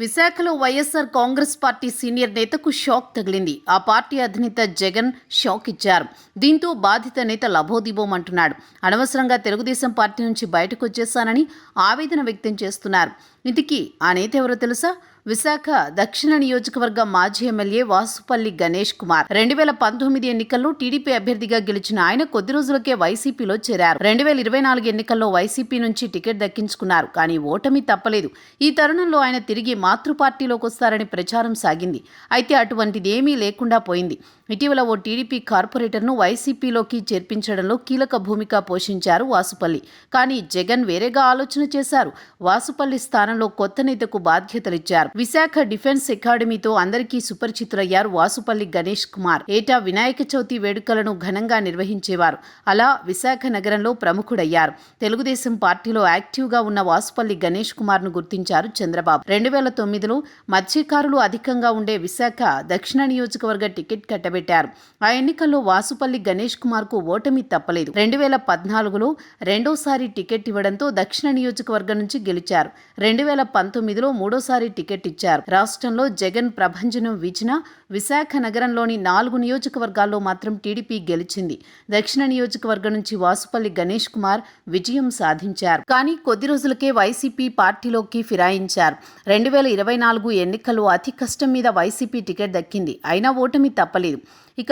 విశాఖలో YSR Congress party senior నేతకు shock తగిలింది. ఆ పార్టీ అధినేత జగన్ షాక్ ఇచ్చారు. దీంతో బాధిత నేత లబోదిబోమంటున్నాడు. అనవసరంగా తెలుగుదేశం పార్టీ నుంచి బయటకు వచ్చేశానని ఆవేదన వ్యక్తం చేస్తున్నారు. ఇంతకీ ఆ నేత ఎవరో తెలుసా? విశాఖ దక్షిణ నియోజకవర్గ మాజీ ఎమ్మెల్యే వాసుపల్లి గణేష్ కుమార్. 2019 ఎన్నికల్లో టీడీపీ అభ్యర్థిగా గెలిచిన ఆయన కొద్ది రోజులకే వైసీపీలో చేరారు. 2024 ఎన్నికల్లో వైసీపీ నుంచి టికెట్ దక్కించుకున్నారు. కానీ ఓటమి తప్పలేదు. ఈ తరుణంలో ఆయన తిరిగి మాతృ పార్టీలోకి వస్తారని ప్రచారం సాగింది. అయితే అటువంటిదేమీ లేకుండా పోయింది. ఇటీవల ఓ టీడీపీ కార్పొరేటర్ను వైసీపీలోకి చేర్పించడంలో కీలక భూమిక పోషించారు వాసుపల్లి. కానీ జగన్ వేరేగా ఆలోచన చేశారు. వాసుపల్లి స్థానంలో కొత్త నేతకు బాధ్యతలిచ్చారు. విశాఖ డిఫెన్స్ అకాడమీతో అందరికీ సుపరిచితులయ్యారు వాసుపల్లి గణేష్ కుమార్. ఏటా వినాయక చవితి వేడుకలను ఘనంగా నిర్వహించేవారు. అలా విశాఖ నగరంలో ప్రముఖుడయ్యారు. తెలుగుదేశం పార్టీలో యాక్టివ్గా ఉన్న వాసుపల్లి గణేష్ కుమార్ ను గుర్తించారు చంద్రబాబు. 2009లో మత్స్యకారులు అధికంగా ఉండే విశాఖ దక్షిణ నియోజకవర్గ టికెట్ కట్టబెట్టారు. ఆ ఎన్నికల్లో వాసుపల్లి గణేష్ కుమార్ కు ఓటమి తప్పలేదు. 2014లో రెండోసారి టికెట్ ఇవ్వడంతో దక్షిణ నియోజకవర్గం నుంచి గెలిచారు. 2019లో మూడోసారి టికెట్ ఇచ్చారు. రాష్ట్రంలో జగన్ ప్రభంజనం వీచినా విశాఖ నగరంలోని 4 నియోజకవర్గాల్లో మాత్రం టీడీపీ గెలిచింది. దక్షిణ నియోజకవర్గం నుంచి వాసుపల్లి గణేష్ కుమార్ విజయం సాధించారు. కానీ కొద్ది రోజులకే వైసీపీ పార్టీలోకి ఫిరాయించారు. 2024 ఎన్నికల్లో అతి కష్టం మీద వైసీపీ టికెట్ దక్కింది. అయినా ఓటమి తప్పలేదు. ఇక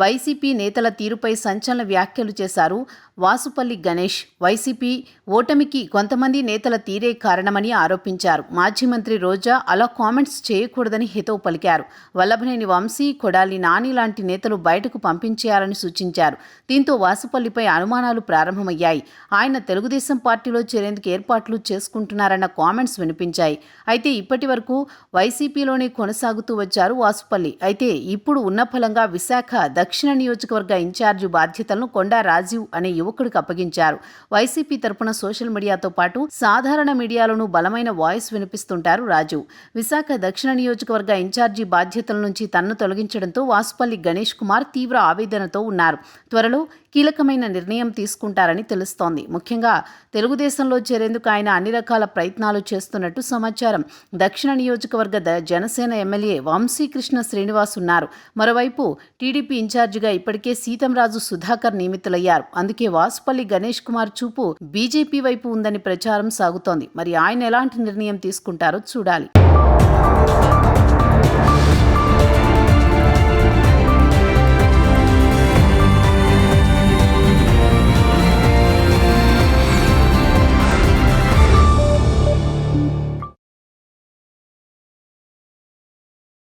వైసీపీ నేతల తీరుపై సంచలన వ్యాఖ్యలు చేశారు వాసుపల్లి గణేష్. వైసీపీ ఓటమికి కొంతమంది నేతల తీరే కారణమని ఆరోపించారు. మాజీ మంత్రి రోజా అలా కామెంట్స్ చేయకూడదని హితవు పలికారు. వల్లభనేని వంశీ, కొడాలి నాని లాంటి నేతలు బయటకు పంపించేయాలని సూచించారు. దీంతో వాసుపల్లిపై అనుమానాలు ప్రారంభమయ్యాయి. ఆయన తెలుగుదేశం పార్టీలో చేరేందుకు ఏర్పాట్లు చేసుకుంటున్నారన్న కామెంట్స్ వినిపించాయి. అయితే ఇప్పటి వరకు వైసీపీలోనే కొనసాగుతూ వచ్చారు వాసుపల్లి. అయితే ఇప్పుడు ఉన్న ఫలంగా విశాఖ దక్షిణ నియోజకవర్గ ఇన్ఛార్జి బాధ్యతలను కొండా రాజీవ్ అనే యువకుడికి అప్పగించారు. వైసీపీ తరపున సోషల్ మీడియాతో పాటు సాధారణ మీడియాలోనూ బలమైన వాయిస్ వినిపిస్తుంటారు రాజీవ్. విశాఖ దక్షిణ నియోజకవర్గ ఇన్ఛార్జి బాధ్యతల నుంచి తన్ను తొలగించడంతో వాసుపల్లి గణేష్ కుమార్ తీవ్ర ఆవేదనతో ఉన్నారు. త్వరలో కీలకమైన నిర్ణయం తీసుకుంటారని తెలుస్తోంది. ముఖ్యంగా తెలుగుదేశంలో చేరేందుకు ఆయన అన్ని రకాల ప్రయత్నాలు చేస్తున్నట్టు సమాచారం. దక్షిణ నియోజకవర్గ జనసేన ఎమ్మెల్యే వంశీకృష్ణ శ్రీనివాస్ ఉన్నారు. మరోవైపు టీడీపీ ఇన్ఛార్జిగా ఇప్పటికే సీతంరాజు సుధాకర్ నియమితులయ్యారు. అందుకే వాసుపల్లి గణేష్ కుమార్ చూపు బీజేపీ వైపు ఉందని ప్రచారం సాగుతోంది. మరి ఆయన ఎలాంటి నిర్ణయం తీసుకుంటారో చూడాలి.